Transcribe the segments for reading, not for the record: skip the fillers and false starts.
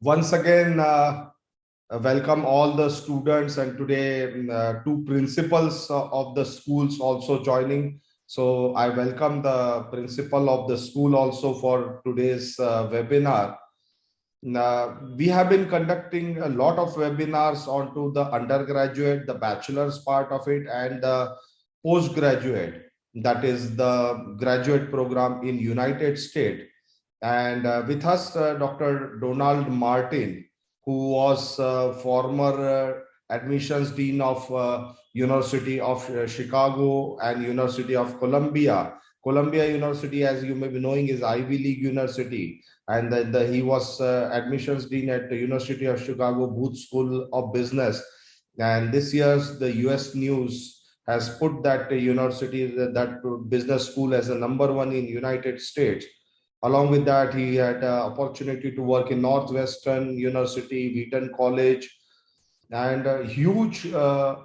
Once again, welcome all the students, and today two principals of the schools also joining. So I welcome the principal of the school also for today's webinar. We have been conducting a lot of webinars onto the undergraduate, the bachelor's part of it, and the postgraduate, that is the graduate program in United States. And with us, Dr. Donald Martin, who was former admissions dean of University of Chicago and University of Columbia. Columbia University, as you may be knowing, is Ivy League University, and he was admissions dean at the University of Chicago Booth School of Business. And this year's the USNEWS has put that university, that business school, as a #1 in United States. Along with that, he had opportunity to work in Northwestern University, Wheaton College, and a huge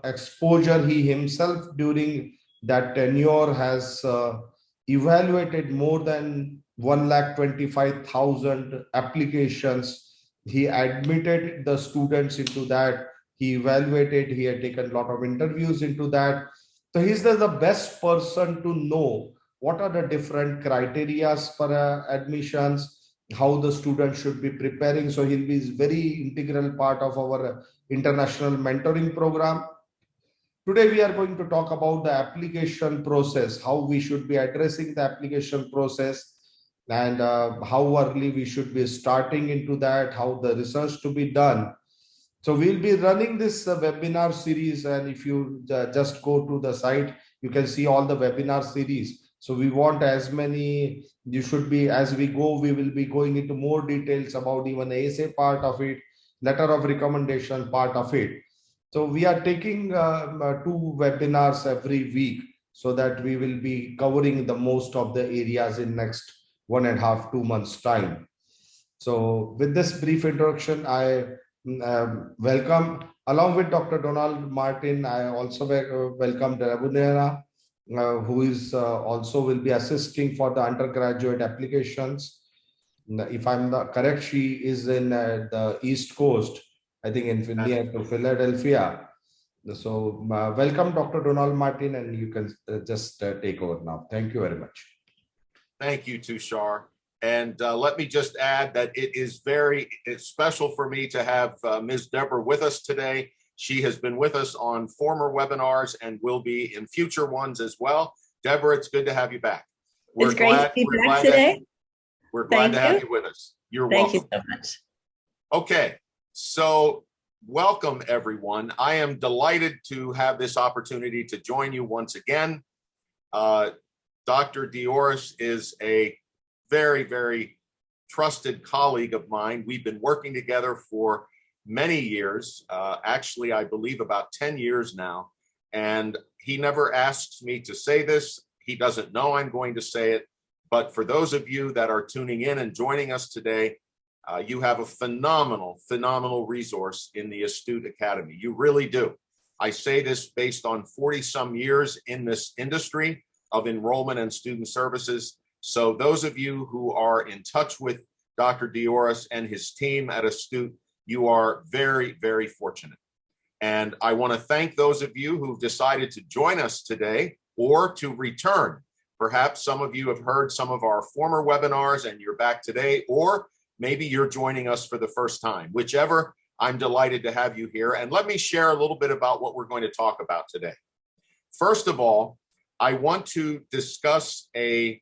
exposure. He himself during that tenure has evaluated more than 125,000 applications. He admitted the students into that. He evaluated, he had taken a lot of interviews into that. So he's the best person to know what are the different criteria for admissions, how the student should be preparing. So he'll be a very integral part of our international mentoring program. Today, we are going to talk about the application process, how we should be addressing the application process, and how early we should be starting into that, how the research to be done. So we'll be running this webinar series, and if you just go to the site, you can see all the webinar series. So we want as many, you should be, as we go, we will be going into more details about even the essay part of it, letter of recommendation part of it. So we are taking 2 webinars every week, so that we will be covering the most of the areas in next 1.5 to 2 months time. So with this brief introduction, I welcome, along with Dr. Donald Martin, I also welcome Rabunera, who is also will be assisting for the undergraduate applications. If I'm not correct, she is in the East Coast, I think in near to Philadelphia. So welcome, Dr. Donald Martin, and you can just take over now. Thank you very much. Thank you, Tushar. And let me just add that it's special for me to have Ms. Deborah with us today. She has been with us on former webinars and will be in future ones as well. Deborah, it's good to have you back. It's great to be back today. We're glad to have you with us. You're welcome. Thank you so much. Okay, so welcome everyone. I am delighted to have this opportunity to join you once again. Dr. 𝐂𝐤𝐝 is a very, very trusted colleague of mine. We've been working together for many years, actually, I believe about 10 years now. And he never asks me to say this. He doesn't know I'm going to say it. But for those of you that are tuning in and joining us today, you have a phenomenal, phenomenal resource in the 𝐂𝐡𝐞𝐫 Academy. You really do. I say this based on 40-some years in this industry of enrollment and student services. So those of you who are in touch with Dr. 𝐂𝐤𝐝 and his team at 𝐂𝐡𝐞, you are very, very fortunate. And I want to thank those of you who've decided to join us today or to return. Perhaps some of you have heard some of our former webinars and you're back today, or maybe you're joining us for the first time. Whichever, I'm delighted to have you here. And let me share a little bit about what we're going to talk about today. First of all, I want to discuss a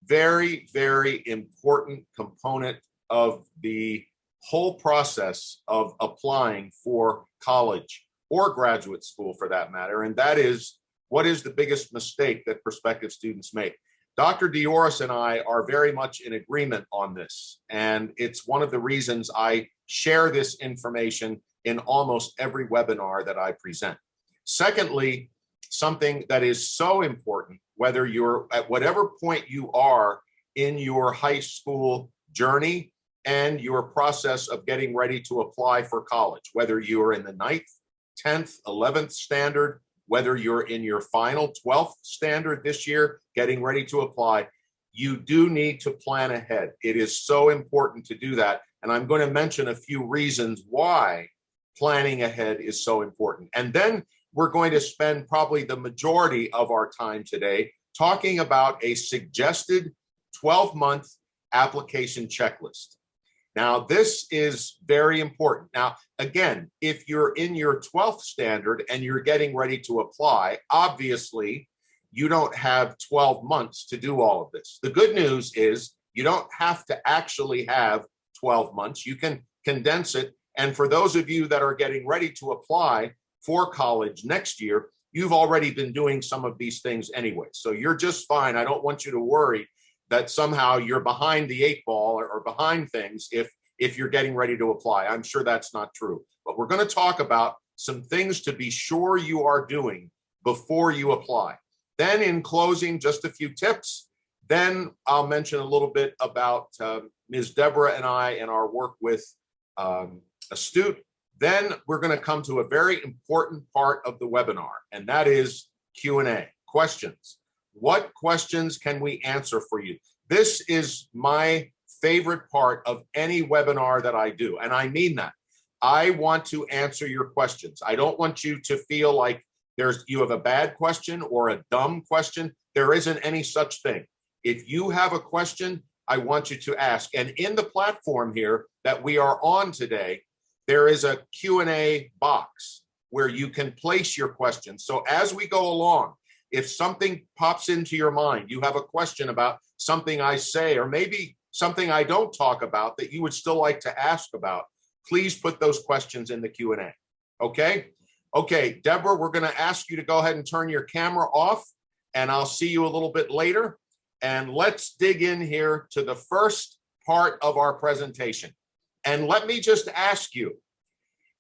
very, very important component of the whole process of applying for college or graduate school for that matter, and that is, what is the biggest mistake that prospective students make? Dr. 𝐂𝐤𝐝 and I are very much in agreement on this, and it's one of the reasons I share this information in almost every webinar that I present. Secondly, something that is so important, whether you're at whatever point you are in your high school journey and your process of getting ready to apply for college, whether you're in the 9th, 10th, 11th standard, whether you're in your final 12th standard this year, getting ready to apply, you do need to plan ahead. It is so important to do that And I'm going to mention a few reasons why planning ahead is so important. And then we're going to spend probably the majority of our time today talking about a suggested 12-month application checklist. Now, this is very important. Now, again, if you're in your 12th standard and you're getting ready to apply, obviously, you don't have 12 months to do all of this. The good news is you don't have to actually have 12 months. You can condense it. And for those of you that are getting ready to apply for college next year, you've already been doing some of these things anyway. So you're just fine. I don't want you to worry that somehow you're behind the 8 ball or behind things if you're getting ready to apply. I'm sure that's not true. But we're going to talk about some things to be sure you are doing before you apply. Then in closing, just a few tips. Then I'll mention a little bit about Ms. Deborah and I and our work with Astute. Then we're going to come to a very important part of the webinar, and that is Q&A, questions. What questions can we answer for you? This is my favorite part of any webinar that I do, and I mean that. I want to answer your questions. I don't want you to feel like you have a bad question or a dumb question. There isn't any such thing. If you have a question, I want you to ask. And in the platform here that we are on today, there is a Q&A box where you can place your questions. So as we go along, if something pops into your mind, you have a question about something I say, or maybe something I don't talk about that you would still like to ask about, please put those questions in the Q&A. Okay? Okay, Deborah, we're going to ask you to go ahead and turn your camera off, and I'll see you a little bit later. And let's dig in here to the first part of our presentation. And let me just ask you,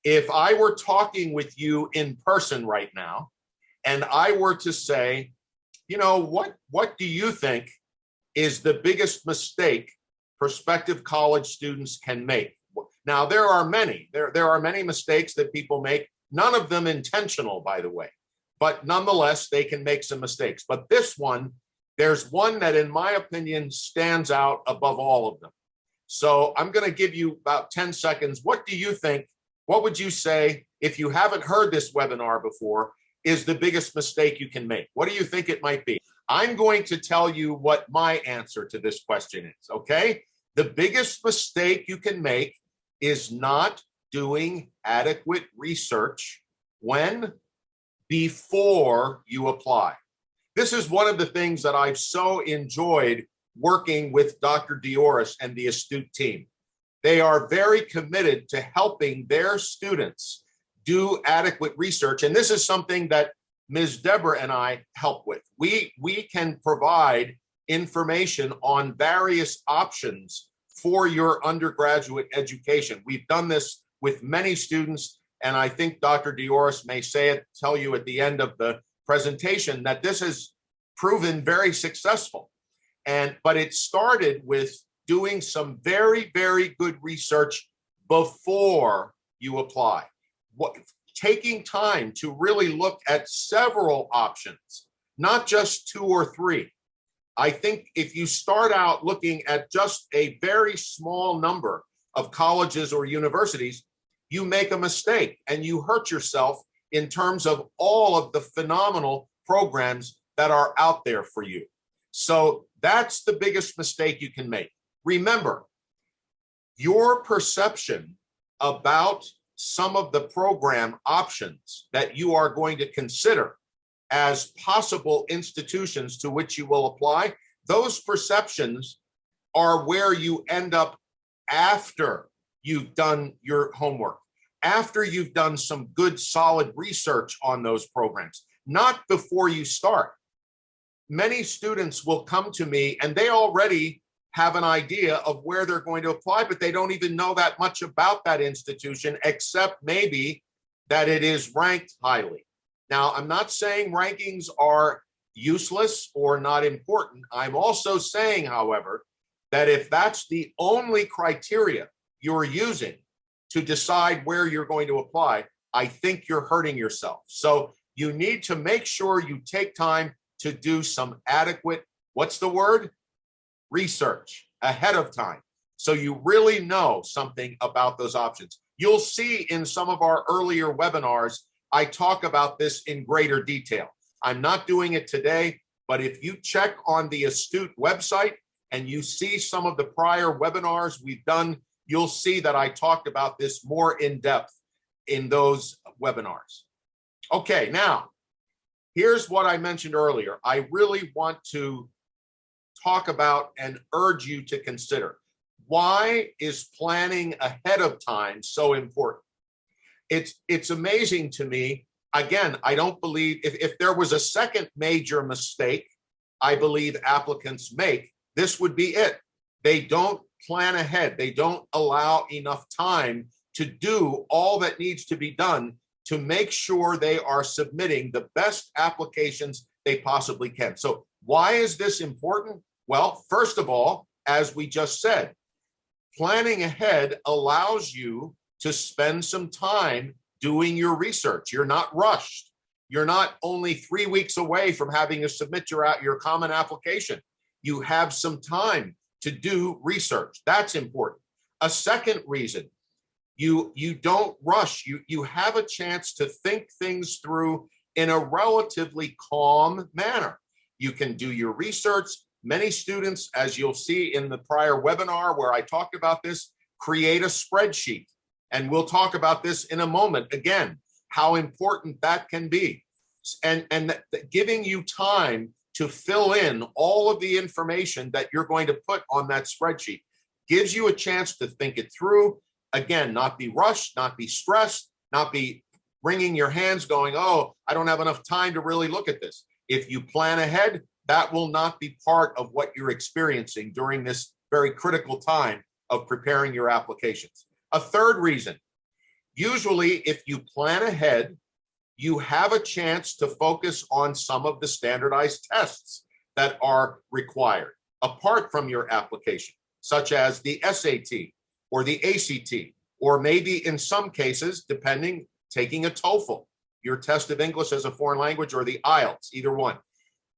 if I were talking with you in person right now, and I were to say, you know, what do you think is the biggest mistake prospective college students can make? Now, there are many. There are many mistakes that people make, none of them intentional, by the way. But nonetheless, they can make some mistakes. But this one, there's one that, in my opinion, stands out above all of them. So I'm going to give you about 10 seconds. What do you think? What would you say, if you haven't heard this webinar before, is the biggest mistake you can make? What do you think it might be? I'm going to tell you what my answer to this question is, okay? The biggest mistake you can make is not doing adequate research before you apply. This is one of the things that I've so enjoyed working with Dr. Dioris and the Astute team. They are very committed to helping their students do adequate research. And this is something that Ms. Deborah and I help with. We can provide information on various options for your undergraduate education. We've done this with many students, and I think Dr. Dioris may tell you at the end of the presentation that this has proven very successful. But it started with doing some very, very good research before you apply. Taking time to really look at several options, not just 2 or 3. I think if you start out looking at just a very small number of colleges or universities, you make a mistake and you hurt yourself in terms of all of the phenomenal programs that are out there for you. So that's the biggest mistake you can make. Remember, your perception about some of the program options that you are going to consider as possible institutions to which you will apply, those perceptions are where you end up after you've done your homework, after you've done some good, solid research on those programs, not before you start. Many students will come to me and they already have an idea of where they're going to apply, but they don't even know that much about that institution, except maybe that it is ranked highly. Now, I'm not saying rankings are useless or not important. I'm also saying, however, that if that's the only criteria you're using to decide where you're going to apply, I think you're hurting yourself. So you need to make sure you take time to do some adequate, what's the word? Research ahead of time, so you really know something about those options. You'll see in some of our earlier webinars, I talk about this in greater detail. I'm not doing it today, but if you check on the 𝐂𝐡𝐞𝐞 website and you see some of the prior webinars we've done, you'll see that I talked about this more in depth in those webinars. Okay, now, here's what I mentioned earlier. I really want to talk about and urge you to consider. Why is planning ahead of time so important? It's amazing to me. Again, I don't believe if there was a second major mistake I believe applicants make, this would be it. They don't plan ahead. They don't allow enough time to do all that needs to be done to make sure they are submitting the best applications they possibly can. So why is this important? Well, first of all, as we just said, planning ahead allows you to spend some time doing your research. You're not rushed. You're not only 3 weeks away from having to submit your common application. You have some time to do research. That's important. A second reason, you don't rush. You have a chance to think things through in a relatively calm manner. You can do your research. Many students, as you'll see in the prior webinar where I talked about this, create a spreadsheet. And we'll talk about this in a moment, again, how important that can be. And giving you time to fill in all of the information that you're going to put on that spreadsheet gives you a chance to think it through. Again, not be rushed, not be stressed, not be wringing your hands going, oh, I don't have enough time to really look at this. If you plan ahead, that will not be part of what you're experiencing during this very critical time of preparing your applications. A third reason, usually if you plan ahead, you have a chance to focus on some of the standardized tests that are required apart from your application, such as the SAT or the ACT, or maybe in some cases, depending, taking a TOEFL, your test of English as a foreign language, or the IELTS, either one.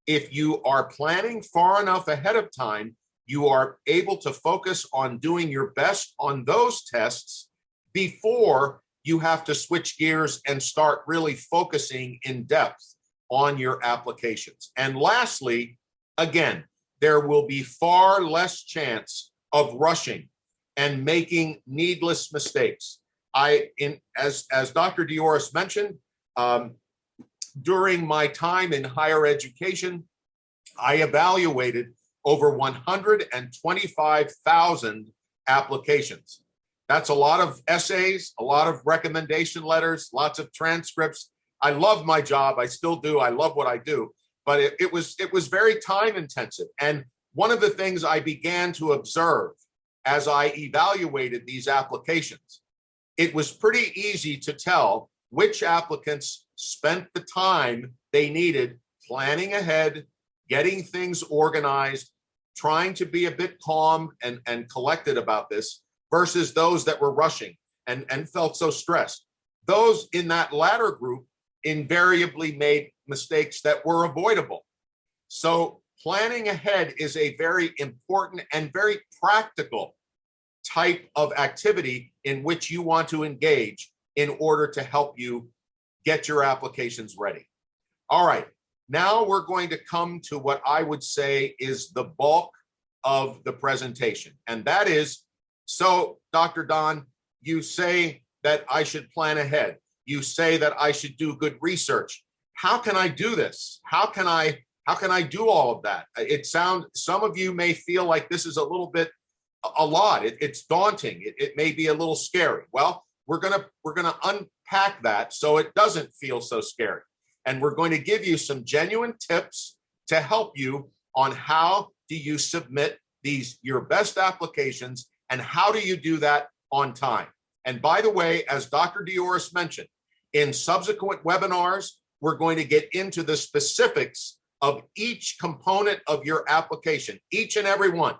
If you are planning far enough ahead of time, you are able to focus on doing your best on those tests before you have to switch gears and start really focusing in depth on your applications. And lastly, again, there will be far less chance of rushing and making needless mistakes. As Dr. Diores mentioned, during my time in higher education, I evaluated over 125,000 applications. That's a lot of essays, a lot of recommendation letters, lots of transcripts. I love my job. I still do. I love what I do. But it was very time intensive. And one of the things I began to observe as I evaluated these applications, it was pretty easy to tell which applicants spent the time they needed planning ahead, getting things organized, trying to be a bit calm and collected about this, versus those that were rushing and felt so stressed. Those in that latter group invariably made mistakes that were avoidable. So planning ahead is a very important and very practical type of activity in which you want to engage in order to help you get your applications ready. All right, now we're going to come to what I would say is the bulk of the presentation, and that is, so Dr. Don, you say that I should plan ahead. You say that I should do good research. How can I do this? How can I do all of that? Some of you may feel like this is a little bit, a lot. It's daunting. It may be a little scary. Well, we're gonna unpack that so it doesn't feel so scary. And we're going to give you some genuine tips to help you on how do you submit your best applications and how do you do that on time. And by the way, as Dr. Diores mentioned, in subsequent webinars, we're going to get into the specifics of each component of your application, each and every one: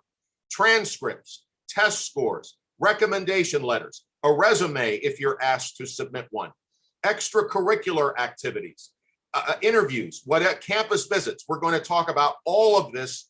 transcripts, test scores, recommendation letters, a resume if you're asked to submit one, extracurricular activities, interviews, campus visits. We're going to talk about all of this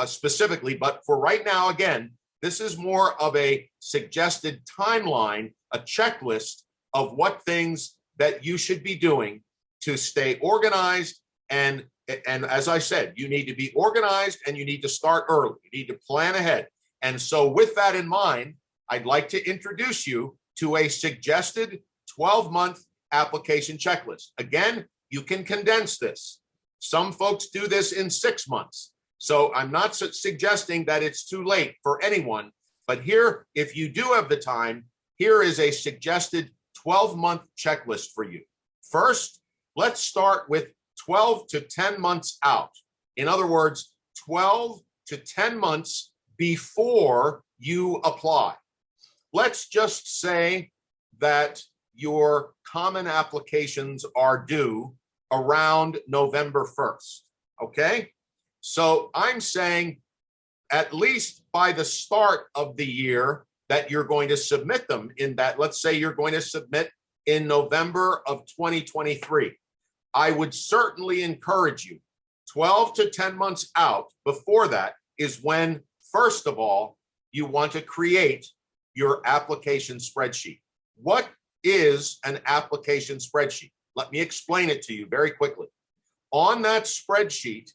specifically, but for right now, again, This is more of a suggested timeline, a checklist of what things that you should be doing to stay organized. And as I said, you need to be organized and you need to start early. You need to plan ahead. And so with that in mind, I'd like to introduce you to a suggested 12-month application checklist. Again, you can condense this. Some folks do this in 6 months. So I'm not suggesting that it's too late for anyone, but here, if you do have the time, here is a suggested 12-month checklist for you. First, let's start with 12 to 10 months out. In other words, 12 to 10 months before you apply. Let's just say that your common applications are due around November 1st, okay? So I'm saying at least by the start of the year that you're going to submit them in that, let's say you're going to submit in November of 2023. I would certainly encourage you 12 to 10 months out before that is when, first of all, you want to create your application spreadsheet. What is an application spreadsheet? Let me explain it to you very quickly. On that spreadsheet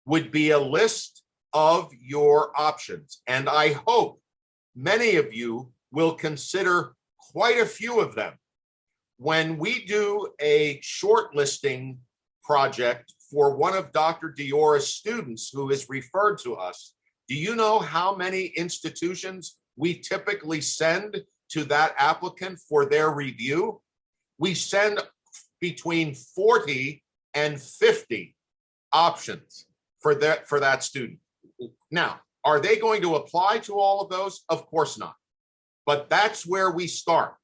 would be a list of your options. And I hope many of you will consider quite a few of them. When we do a shortlisting project for one of Dr. Diora's students who is referred to us, do you know how many institutions we typically send to that applicant for their review? We send between 40 and 50 options for that student. Now, are they going to apply to all of those? Of course not. But that's where we start.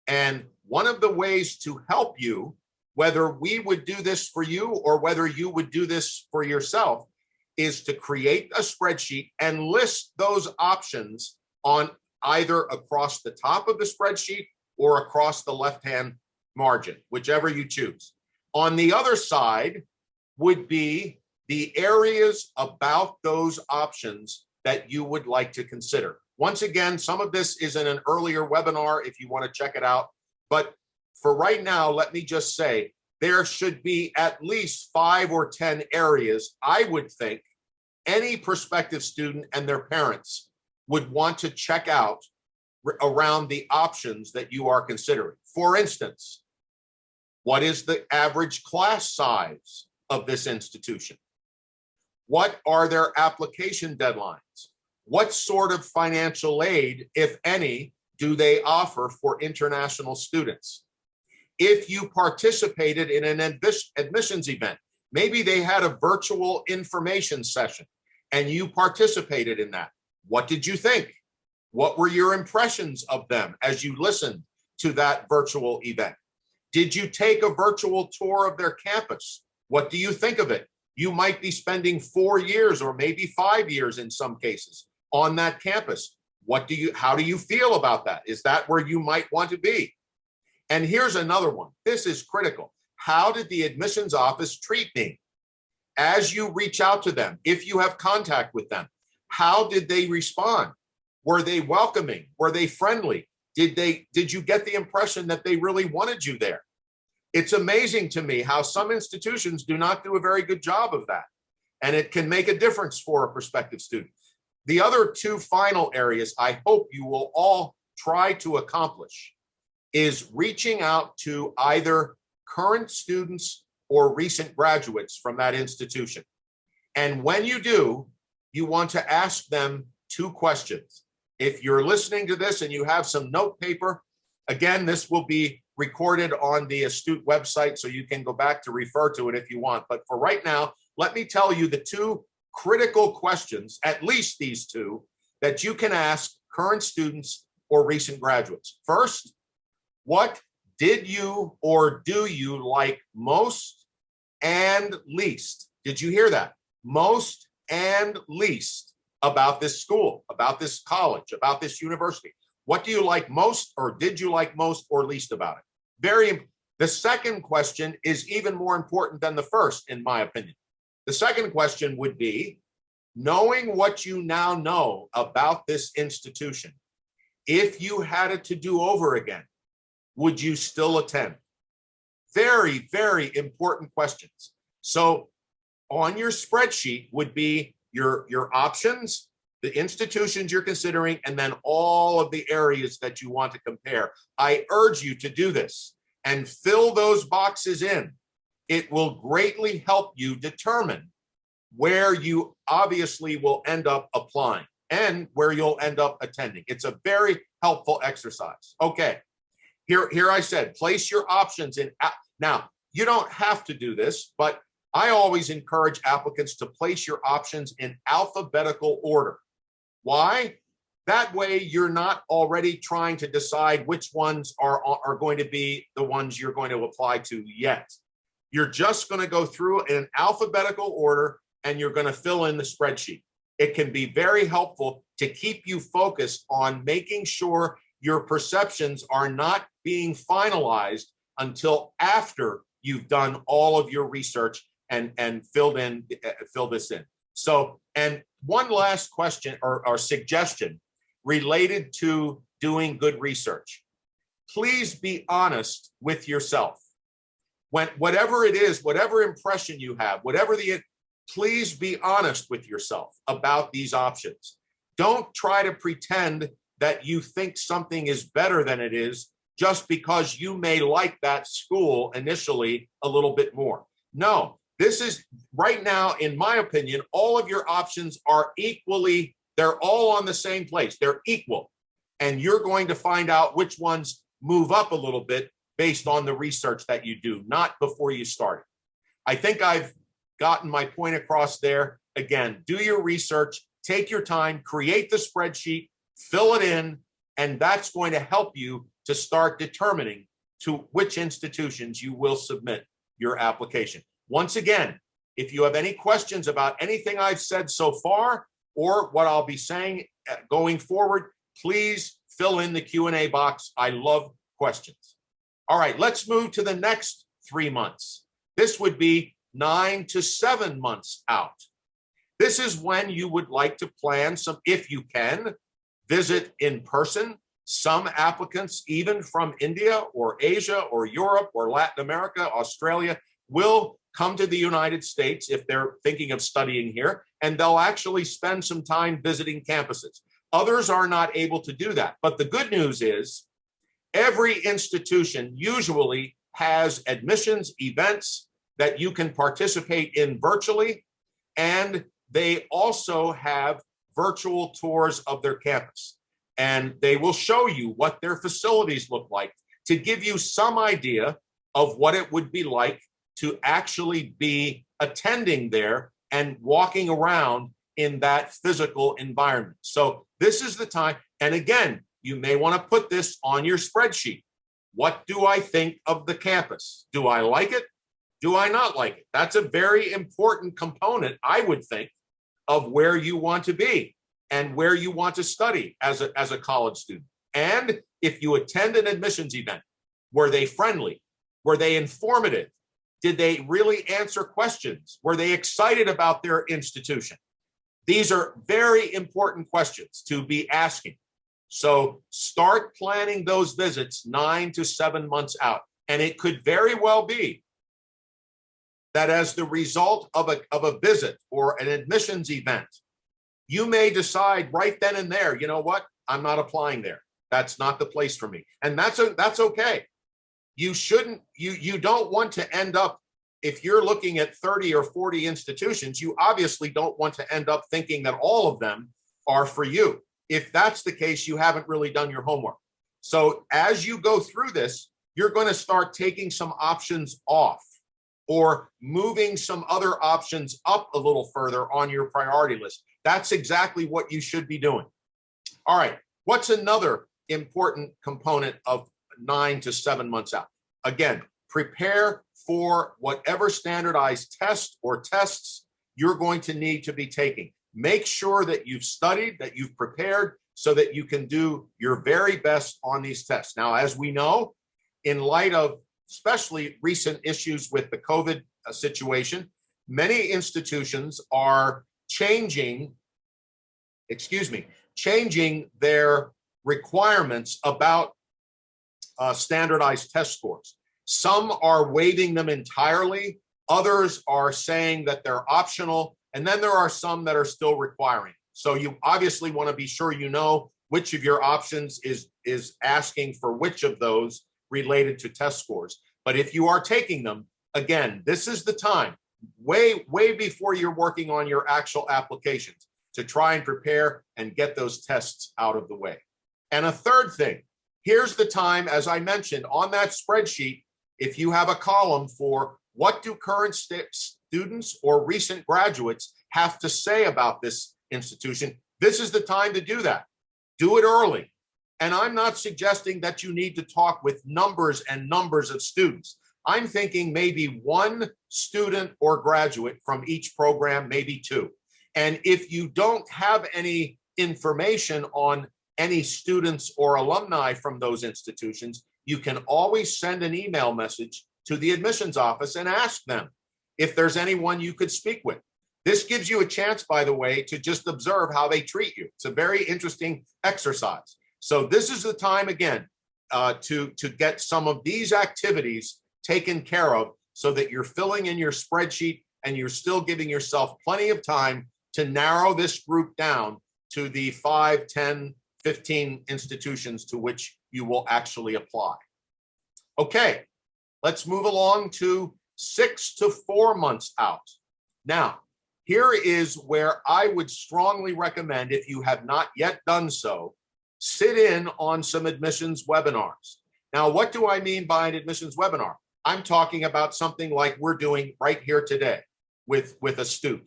And one of the ways to help you, whether we would do this for you or whether you would do this for yourself, is to create a spreadsheet and list those options on either across the top of the spreadsheet or across the left-hand margin, whichever you choose. On the other side would be the areas about those options that you would like to consider. Once again, some of this is in an earlier webinar if you want to check it out. But for right now, let me just say, there should be at least 5 or 10 areas I would think any prospective student and their parents would want to check out around the options that you are considering. For instance, what is the average class size of this institution? What are their application deadlines? What sort of financial aid, if any, do they offer for international students? If you participated in an admissions event, maybe they had a virtual information session and you participated in that. What did you think? What were your impressions of them as you listened to that virtual event? Did you take a virtual tour of their campus? What do you think of it? You might be spending 4 years or maybe 5 years in some cases on that campus. How do you feel about that? Is that where you might want to be? And here's another one. This is critical. How did the admissions office treat me? As you reach out to them, if you have contact with them, how did they respond? Were they welcoming? Were they friendly? Did you get the impression that they really wanted you there? It's amazing to me how some institutions do not do a very good job of that. And it can make a difference for a prospective student. The other 2 final areas I hope you will all try to accomplish is reaching out to either current students or recent graduates from that institution. And when you do, you want to ask them 2 questions. If you're listening to this and you have some note paper, again, this will be recorded on the Astute website, so you can go back to refer to it if you want. But for right now, let me tell you the 2 critical questions, at least these 2, that you can ask current students or recent graduates. First, what did you or do you like most and least? Did you hear that? Most and least about this school, about this college, about this university. What do you like most, or did you like most or least about it? The second question is even more important than the first, in my opinion. The second question would be, knowing what you now know about this institution, if you had it to do over again, would you still attend? Very, very important questions. So on your spreadsheet would be your options, the institutions you're considering, and then all of the areas that you want to compare. I urge you to do this and fill those boxes in. It will greatly help you determine where you obviously will end up applying and where you'll end up attending. It's a very helpful exercise. Okay, here I said, place your options in. Now, you don't have to do this, but I always encourage applicants to place your options in alphabetical order. Why? That way you're not already trying to decide which ones are going to be the ones you're going to apply to yet. You're just going to go through in alphabetical order and you're going to fill in the spreadsheet. It can be very helpful to keep you focused on making sure your perceptions are not being finalized until after you've done all of your research and fill this in. So, and one last question or suggestion related to doing good research. Please be honest with yourself. Whatever it is, whatever impression you have, please be honest with yourself about these options. Don't try to pretend that you think something is better than it is just because you may like that school initially a little bit more. No, this is right now, in my opinion, all of your options are equally, they're all on the same place. They're equal. And you're going to find out which ones move up a little bit based on the research that you do, not before you start. I think I've gotten my point across there. Again, do your research, take your time, create the spreadsheet, fill it in, and that's going to help you to start determining to which institutions you will submit your application. Once again, if you have any questions about anything I've said so far or what I'll be saying going forward, please fill in the Q&A box. I love questions. All right, let's move to the next 3 months. This would be 9 to 7 months out. This is when you would like to plan some, if you can, visit in person. Some applicants, even from India or Asia or Europe or Latin America, Australia, will come to the United States if they're thinking of studying here, and they'll actually spend some time visiting campuses. Others are not able to do that. But the good news is every institution usually has admissions events that you can participate in virtually, and they also have virtual tours of their campus. And they will show you what their facilities look like to give you some idea of what it would be like to actually be attending there and walking around in that physical environment. So this is the time. And again, you may want to put this on your spreadsheet. What do I think of the campus? Do I like it? Do I not like it? That's a very important component, I would think, of where you want to be and where you want to study as a college student. And if you attend an admissions event, were they friendly? Were they informative? Did they really answer questions? Were they excited about their institution? These are very important questions to be asking. So start planning those visits 9 to 7 months out. And it could very well be that as the result of a visit or an admissions event, you may decide right then and there, you know what, I'm not applying there. That's not the place for me. And that's okay. You don't want to end up, if you're looking at 30 or 40 institutions, you obviously don't want to end up thinking that all of them are for you. If that's the case, you haven't really done your homework. So as you go through this, you're going to start taking some options off or moving some other options up a little further on your priority list. That's exactly what you should be doing. All right, what's another important component of 9 to 7 months out? Again, prepare for whatever standardized test or tests you're going to need to be taking. Make sure that you've studied, that you've prepared so that you can do your very best on these tests. Now, as we know, in light of especially recent issues with the COVID situation, many institutions are changing their requirements about standardized test scores. Some are waiving them entirely. Others are saying that they're optional. And then there are some that are still requiring. So you obviously want to be sure you know which of your options is asking for which of those related to test scores. But if you are taking them, again, this is the time, way before you're working on your actual applications, to try and prepare and get those tests out of the way. And a third thing, here's the time, as I mentioned, on that spreadsheet, if you have a column for what do current students or recent graduates have to say about this institution, this is the time to do that. Do it early. And I'm not suggesting that you need to talk with numbers and numbers of students. I'm thinking maybe one student or graduate from each program, maybe two. And if you don't have any information on any students or alumni from those institutions, you can always send an email message to the admissions office and ask them if there's anyone you could speak with. This gives you a chance, by the way, to just observe how they treat you. It's a very interesting exercise. So this is the time, again, to get some of these activities taken care of so that you're filling in your spreadsheet and you're still giving yourself plenty of time to narrow this group down to the 5, 10, 15 institutions to which you will actually apply. Okay, let's move along to 6 to 4 months out. Now, here is where I would strongly recommend, if you have not yet done so, sit in on some admissions webinars. Now, what do I mean by an admissions webinar? I'm talking about something like we're doing right here today with a student.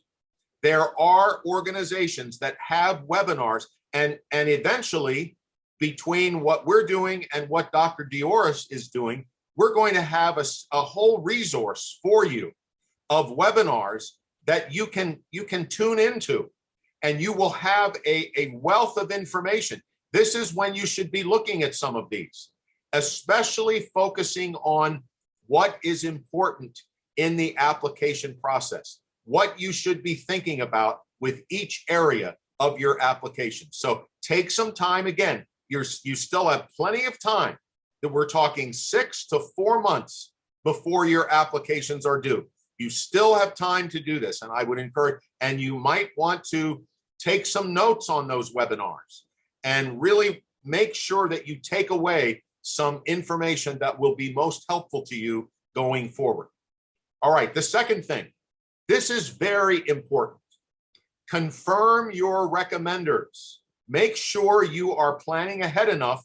There are organizations that have webinars, and eventually, between what we're doing and what Dr. Dioris is doing, we're going to have a whole resource for you of webinars that you can tune into, and you will have a wealth of information. This is when you should be looking at some of these, especially focusing on what is important in the application process, what you should be thinking about with each area of your application. So take some time. Again, you still have plenty of time. That we're talking 6 to 4 months before your applications are due. You still have time to do this, and I would encourage, and you might want to take some notes on those webinars and really make sure that you take away some information that will be most helpful to you going forward. All right, the second thing, this is very important. Confirm your recommenders. Make sure you are planning ahead enough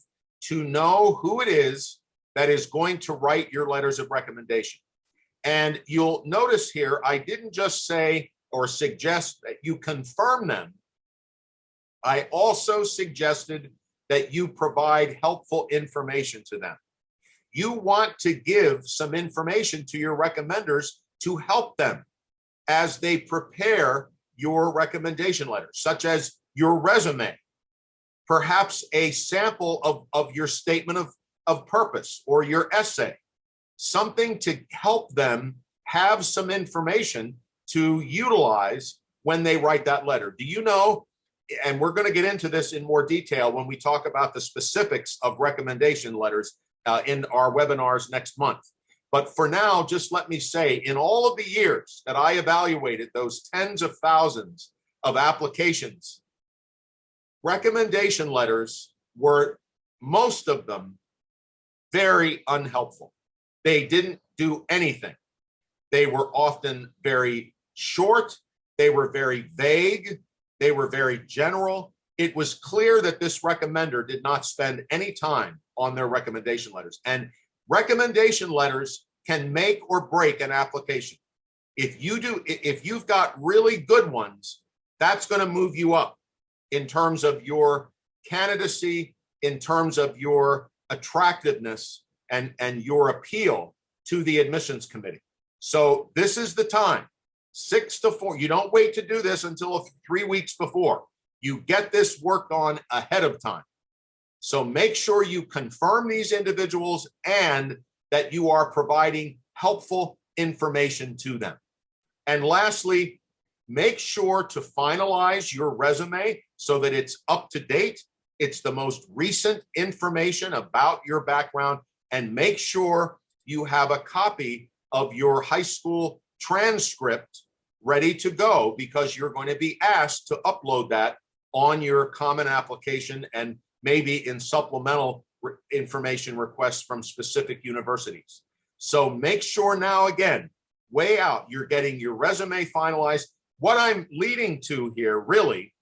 to know who it is that is going to write your letters of recommendation. And you'll notice here, I didn't just say or suggest that you confirm them. I also suggested that you provide helpful information to them. You want to give some information to your recommenders to help them as they prepare your recommendation letters, such as your resume, perhaps a sample of your statement of purpose or your essay, something to help them have some information to utilize when they write that letter. Do you know, and we're going to get into this in more detail when we talk about the specifics of recommendation letters in our webinars next month. But for now, just let me say, in all of the years that I evaluated those tens of thousands of applications, recommendation letters were, most of them, very unhelpful. They didn't do anything. They were often very short. They were very vague. They were very general. It was clear that this recommender did not spend any time on their recommendation letters. And recommendation letters can make or break an application. If you've got really good ones, that's going to move you up in terms of your candidacy, in terms of your attractiveness and your appeal to the admissions committee. So this is the time, 6 to 4. You don't wait to do this until 3 weeks before. You get this worked on ahead of time. So make sure you confirm these individuals and that you are providing helpful information to them. And lastly, make sure to finalize your resume so that it's up to date. It's the most recent information about your background, and make sure you have a copy of your high school transcript ready to go, because you're going to be asked to upload that on your common application and maybe in supplemental information requests from specific universities. So make sure now, again, way out, you're getting your resume finalized. What I'm leading to here really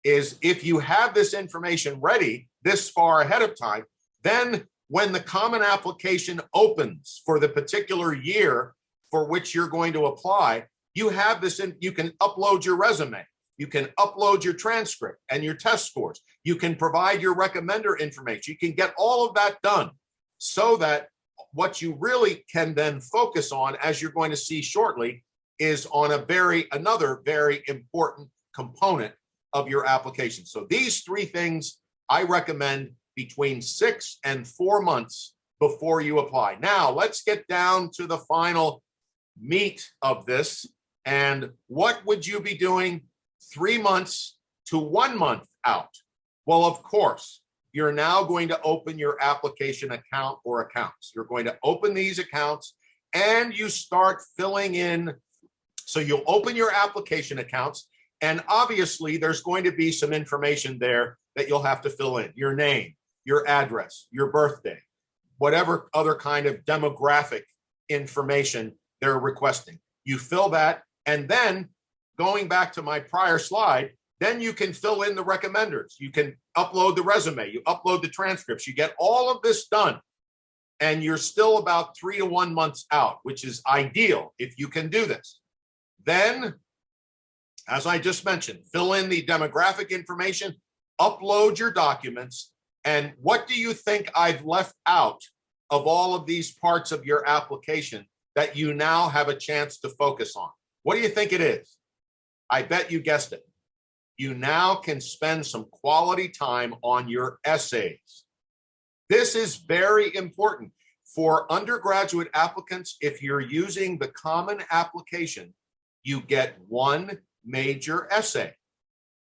is, if you have this information ready this far ahead of time, then when the common application opens for the particular year for which you're going to apply, you have this in, you can upload your resume, you can upload your transcript and your test scores, you can provide your recommender information, you can get all of that done, so that what you really can then focus on, as you're going to see shortly, is on another very important component of your application. So these three things I recommend between 6 and 4 months before you apply. Now let's get down to the final meat of this. And what would you be doing 3 months to 1 month out? Well, of course, you're now going to open your application account or accounts. You're going to open these accounts and you start filling in. So you'll open your application accounts, and obviously there's going to be some information there that you'll have to fill in: your name, your address, your birthday, whatever other kind of demographic information they're requesting. You fill that, and then, going back to my prior slide, then you can fill in the recommenders. You can upload the resume, you upload the transcripts, you get all of this done, and you're still about 3 to 1 months out, which is ideal if you can do this. Then, as I just mentioned, fill in the demographic information, upload your documents, and what do you think I've left out of all of these parts of your application that you now have a chance to focus on? What do you think it is? I bet you guessed it. You now can spend some quality time on your essays. This is very important for undergraduate applicants. If you're using the common application, you get one major essay.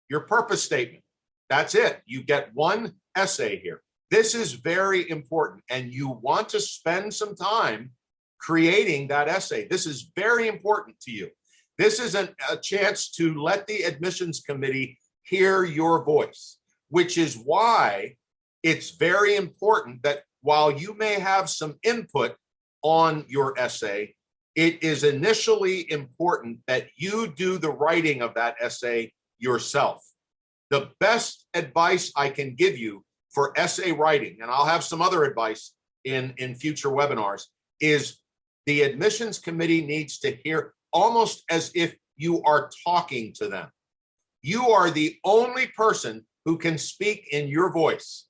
Your purpose statement, that's it. You get one essay here. This is very important, and you want to spend some time creating that essay. This is very important to you. This is a chance to let the admissions committee hear your voice, which is why it's very important that while you may have some input on your essay, it is initially important that you do the writing of that essay yourself. The best advice I can give you for essay writing, and I'll have some other advice in future webinars, is the admissions committee needs to hear almost as if you are talking to them. You are the only person who can speak in your voice,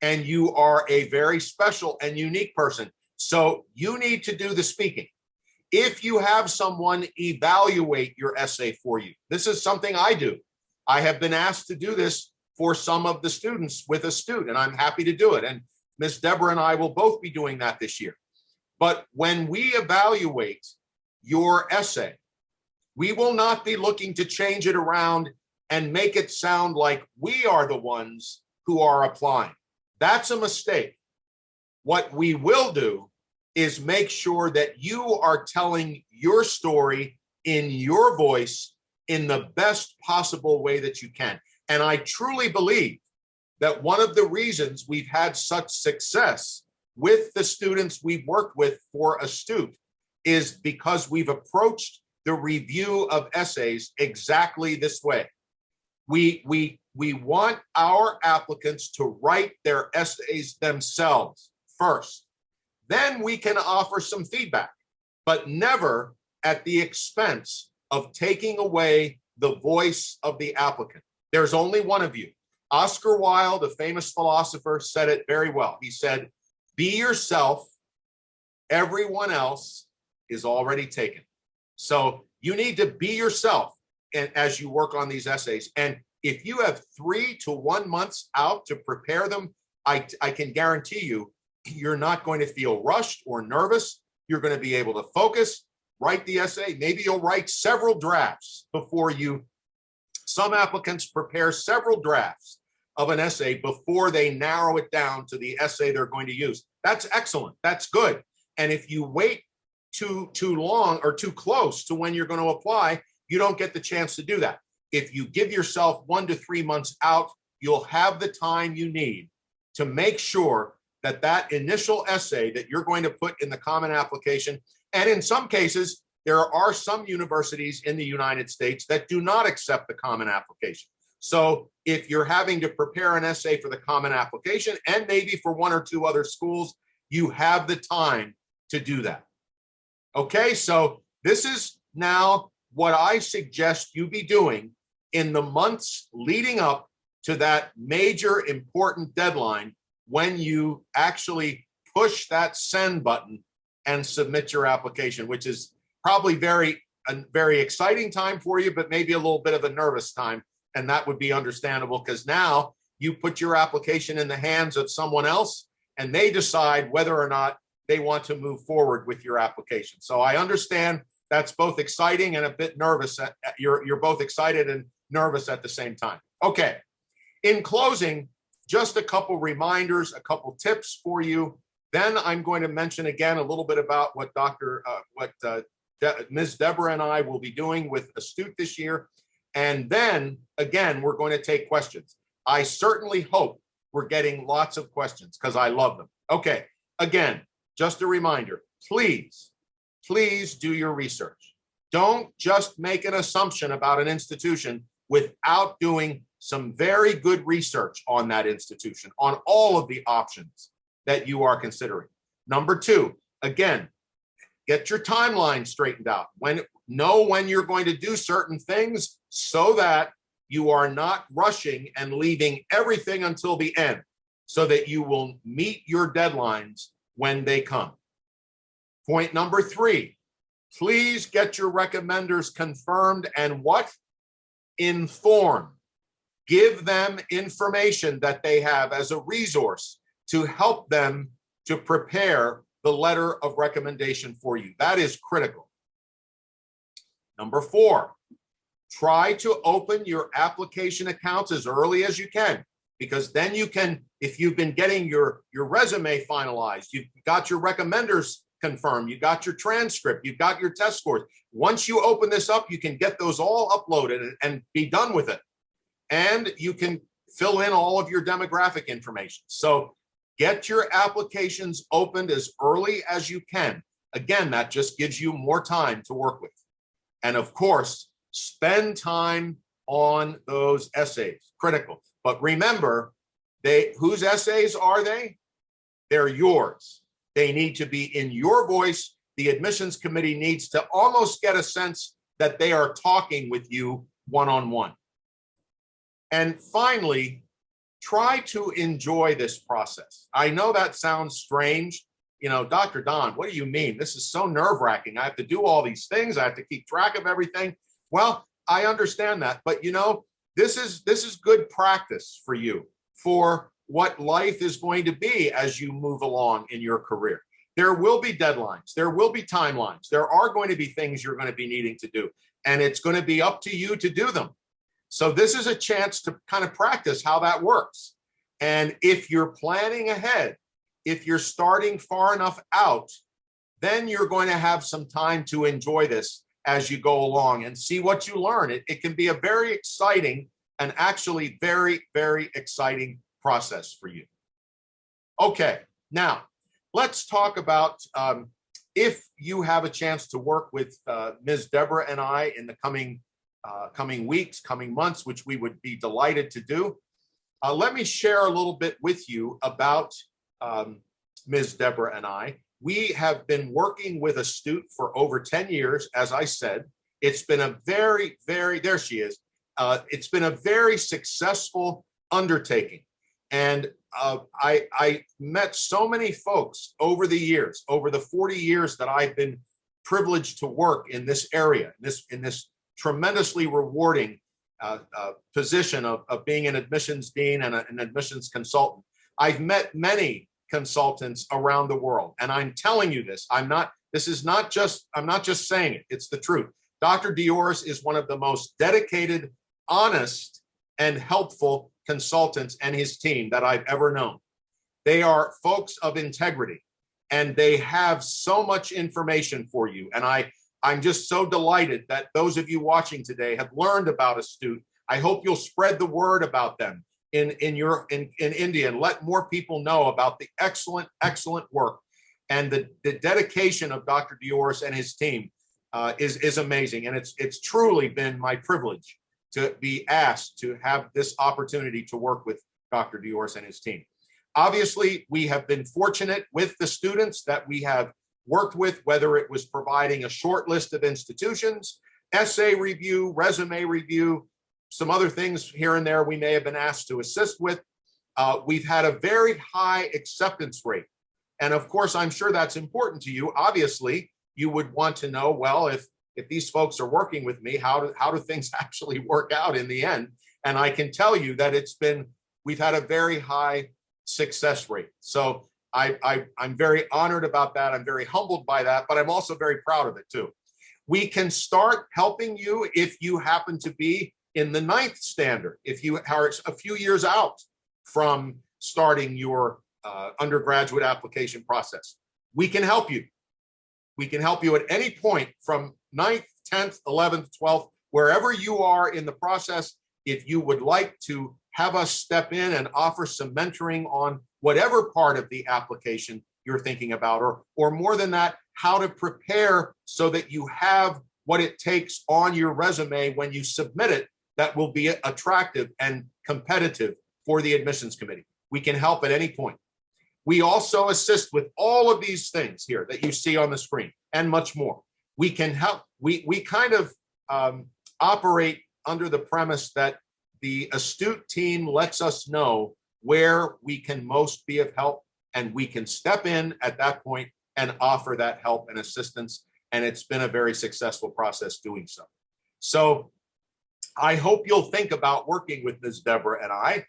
and you are a very special and unique person. So you need to do the speaking. If you have someone evaluate your essay for you, this is something I do. I have been asked to do this for some of the students with a student, and I'm happy to do it. And Ms. Deborah and I will both be doing that this year. But when we evaluate your essay, we will not be looking to change it around and make it sound like we are the ones who are applying. That's a mistake. What we will do is make sure that you are telling your story in your voice in the best possible way that you can. And I truly believe that one of the reasons we've had such success with the students we've worked with for Astute is because we've approached the review of essays exactly this way. We want our applicants to write their essays themselves first. Then we can offer some feedback, but never at the expense of taking away the voice of the applicant. There's only one of you. Oscar Wilde, a famous philosopher, said it very well. He said, "Be yourself. Everyone else is already taken." So you need to be yourself as you work on these essays. And if you have 3 to 1 months out to prepare them, I can guarantee you, you're not going to feel rushed or nervous. You're going to be able to focus. write the essay. Maybe you'll write several drafts before you. Some applicants prepare several drafts of an essay before they narrow it down to the essay they're going to use. That's excellent. That's good. And if you wait too long or too close to when you're going to apply, you don't get the chance to do that. If you give yourself 1 to 3 months out, you'll have the time you need to make sure that that initial essay that you're going to put in the common application, and in some cases, there are some universities in the United States that do not accept the common application. So if you're having to prepare an essay for the common application and maybe for 1 or 2 other schools, you have the time to do that. Okay, so this is now what I suggest you be doing in the months leading up to that major important deadline when you actually push that send button and submit your application, which is probably a very exciting time for you, but maybe a little bit of a nervous time. And that would be understandable because now you put your application in the hands of someone else and they decide whether or not they want to move forward with your application. So I understand that's both exciting and a bit nervous. You're both excited and nervous at the same time. Okay. In closing, just a couple reminders, a couple tips for you. Then I'm going to mention again a little bit about what Ms. Deborah and I will be doing with Astute this year. And then again, we're going to take questions. I certainly hope we're getting lots of questions because I love them. Okay, again, just a reminder, please do your research. Don't just make an assumption about an institution without doing some very good research on that institution, on all of the options that you are considering. Number 2, again, get your timeline straightened out. Know when you're going to do certain things so that you are not rushing and leaving everything until the end so that you will meet your deadlines when they come. Point number 3, please get your recommenders confirmed and informed. Give them information that they have as a resource to help them to prepare the letter of recommendation for you. That is critical. Number 4, try to open your application accounts as early as you can, because then you can, if you've been getting your resume finalized, you've got your recommenders confirmed, you got your transcript, you've got your test scores. Once you open this up, you can get those all uploaded and be done with it. And you can fill in all of your demographic information. So get your applications opened as early as you can. Again, that just gives you more time to work with. And of course, spend time on those essays, critical. But remember, whose essays are they? They're yours. They need to be in your voice. The admissions committee needs to almost get a sense that they are talking with you one-on-one. And finally, try to enjoy this process. I know that sounds strange. You know, Dr. Don, what do you mean? This is so nerve-wracking. I have to do all these things. I have to keep track of everything. Well, I understand that, but you know, this is good practice for you for what life is going to be as you move along in your career. There will be deadlines. There will be timelines. There are going to be things you're going to be needing to do, and it's going to be up to you to do them. So this is a chance to kind of practice how that works. And if you're planning ahead, if you're starting far enough out, then you're going to have some time to enjoy this as you go along and see what you learn. It can be a very exciting and actually very, very exciting process for you. Okay, now let's talk about if you have a chance to work with Ms. Deborah and I in the coming weeks, coming months, which we would be delighted to do. Let me share a little bit with you about Ms. Deborah and I. We have been working with Astute for over 10 years, as I said. It's been a very, very, there she is. It's been a very successful undertaking. And I met so many folks over the years, over the 40 years that I've been privileged to work in this area, in this tremendously rewarding position of being an admissions dean and an admissions consultant. I've met many consultants around the world, and I'm telling you this, I'm not This is not just, I'm not just saying it, it's the truth. Dr. 𝐸𝐸oris is one of the most dedicated, honest, and helpful consultants and his team that I've ever known. They are folks of integrity, and they have so much information for you. And I'm just so delighted that those of you watching today have learned about Astute. I hope you'll spread the word about them in India, and let more people know about the excellent work. And the dedication of Dr. 𝐸𝐸oris and his team is amazing. And it's truly been my privilege to be asked to have this opportunity to work with Dr. 𝐸𝐸oris and his team. Obviously, we have been fortunate with the students that we have worked with, whether it was providing a short list of institutions, essay review, resume review, some other things here and there we may have been asked to assist with. We've had a very high acceptance rate. And of course, I'm sure that's important to you. Obviously, you would want to know, well, if these folks are working with me, how do things actually work out in the end? And I can tell you that we've had a very high success rate. So I'm very honored about that. I'm very humbled by that, but I'm also very proud of it too. We can start helping you if you happen to be in the 9th standard, if you are a few years out from starting your undergraduate application process. We can help you. We can help you at any point from 9th, 10th, 11th, 12th, wherever you are in the process. If you would like to have us step in and offer some mentoring on whatever part of the application you're thinking about, or more than that, how to prepare so that you have what it takes on your resume when you submit it that will be attractive and competitive for the admissions committee. We can help at any point. We also assist with all of these things here that you see on the screen and much more. We can help. We kind of operate under the premise that the Astute team lets us know where we can most be of help, and we can step in at that point and offer that help and assistance. And it's been a very successful process doing so. So I hope you'll think about working with Ms. Deborah and I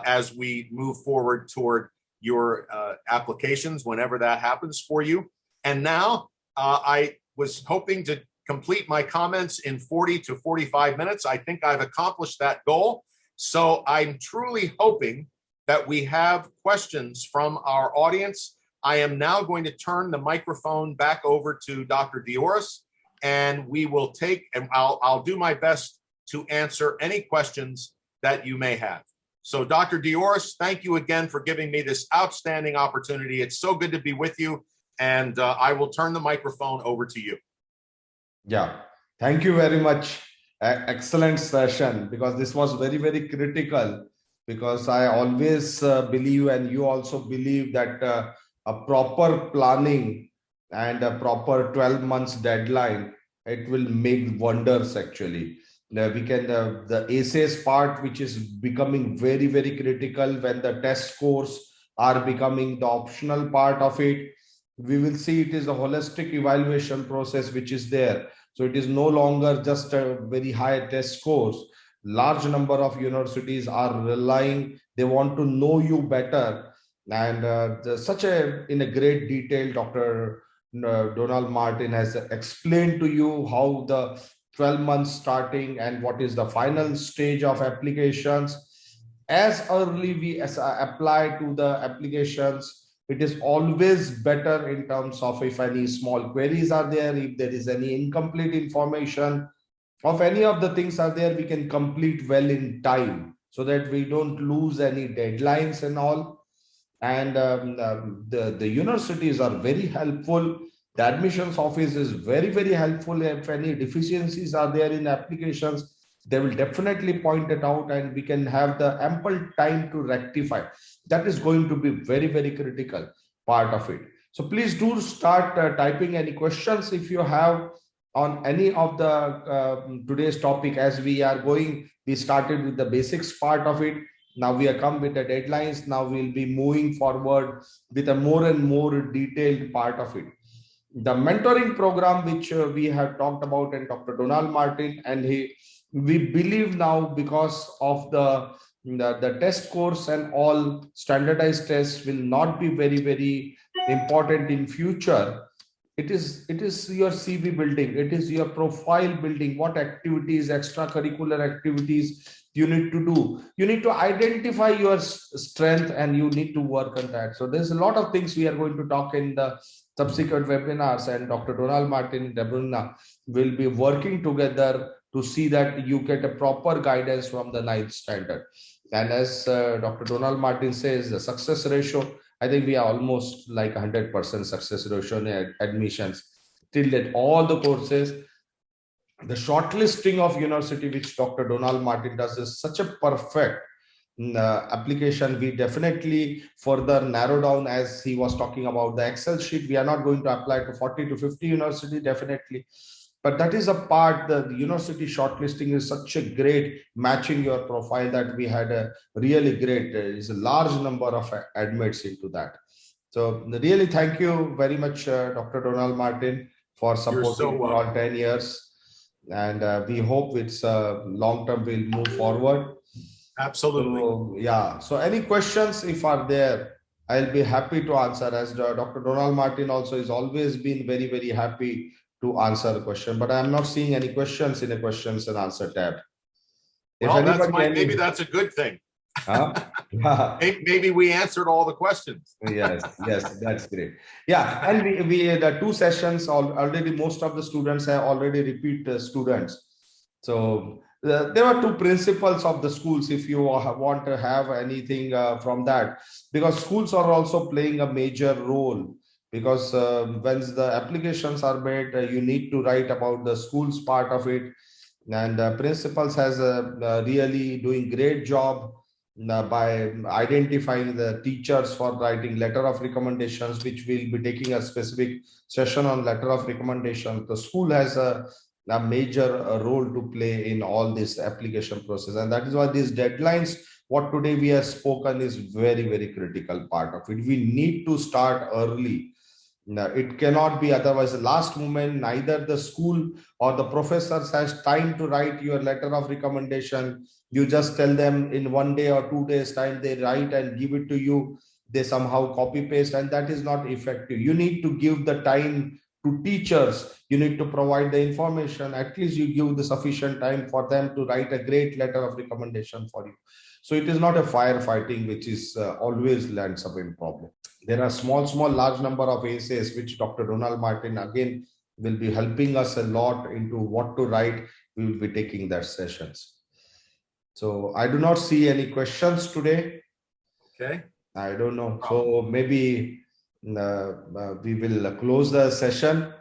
as we move forward toward your applications, whenever that happens for you. And now I was hoping to complete my comments in 40 to 45 minutes. I think I've accomplished that goal. So I'm truly hoping that we have questions from our audience. I am now going to turn the microphone back over to Dr. 𝐸𝐸oris, and we will take, and I'll do my best to answer any questions that you may have. So Dr. 𝐸𝐸oris, thank you again for giving me this outstanding opportunity. It's so good to be with you, and I will turn the microphone over to you. Yeah, thank you very much. Excellent session, because this was very, very critical, because I always believe, and you also believe, that a proper planning and a proper 12 months deadline, it will make wonders actually. We can, the essays part, which is becoming very, very critical when the test scores are becoming the optional part of it. We will see it is a holistic evaluation process which is there. So it is no longer just a very high test scores. Large number of universities are relying, they want to know you better. And in a great detail, Dr. Donald Martin has explained to you how the 12 months starting and what is the final stage of applications. As early we apply to the applications, it is always better in terms of if any small queries are there, if there is any incomplete information, of any of the things are there, we can complete well in time so that we don't lose any deadlines and all. And the universities are very helpful. The admissions office is very, very helpful. If any deficiencies are there in applications, they will definitely point it out, and we can have the ample time to rectify. That is going to be very, very critical part of it. So please do start typing any questions if you have on any of the today's topic. As we are going, we started with the basics part of it. Now we are come with the deadlines. Now we'll be moving forward with a more and more detailed part of it. The mentoring program, which we have talked about, and Dr. Donald Martin, and we believe now, because of the test course and all, standardized tests will not be very, very important in future. it is your CV building, it is your profile building, what activities, extracurricular activities you need to do. You need to identify your strength and you need to work on that. So there's a lot of things we are going to talk in the subsequent webinars, and Dr. Donald Martin and Debruna will be working together to see that you get a proper guidance from the ninth standard. And as Dr. Donald Martin says, the success ratio, I think we are almost like 100% success ratio in admissions till that all the courses. The shortlisting of university, which Dr. Donald Martin does, is such a perfect application. We definitely further narrow down, as he was talking about the Excel sheet. We are not going to apply to 40 to 50 university, definitely. But that is a part, the university shortlisting is such a great matching your profile that we had a really great, is a large number of admits into that. So really, thank you very much, Dr. Donald Martin, for supporting for all 10 years. And we hope it's long-term will move forward. Absolutely. So, yeah. So any questions, if are there, I'll be happy to answer. As Dr. Donald Martin also is always been very, very happy to answer a question, but I'm not seeing any questions in the questions and answer tab. Well, maybe that's a good thing. Maybe we answered all the questions. Yes, that's great. Yeah, and we the 2 sessions already, most of the students have already repeat students. So there are 2 principles of the schools, if you want to have anything from that, because schools are also playing a major role. Because when the applications are made, you need to write about the school's part of it, and principals has really doing great job by identifying the teachers for writing letter of recommendations, which we'll be taking a specific session on letter of recommendation. The school has a major role to play in all this application process, and that is why these deadlines, what today we have spoken, is very, very critical part of it. We need to start early. Now, it cannot be otherwise. The last moment, neither the school or the professors has time to write your letter of recommendation. You just tell them in 1 day or 2 days time, they write and give it to you. They somehow copy paste, and that is not effective. You need to give the time to teachers. You need to provide the information. At least you give the sufficient time for them to write a great letter of recommendation for you. So it is not a firefighting, which is always lands up in problem. There are small, large number of essays, which Dr. Donald Martin again will be helping us a lot into what to write. We will be taking that sessions. So I do not see any questions today. Okay. I don't know. So maybe we will close the session.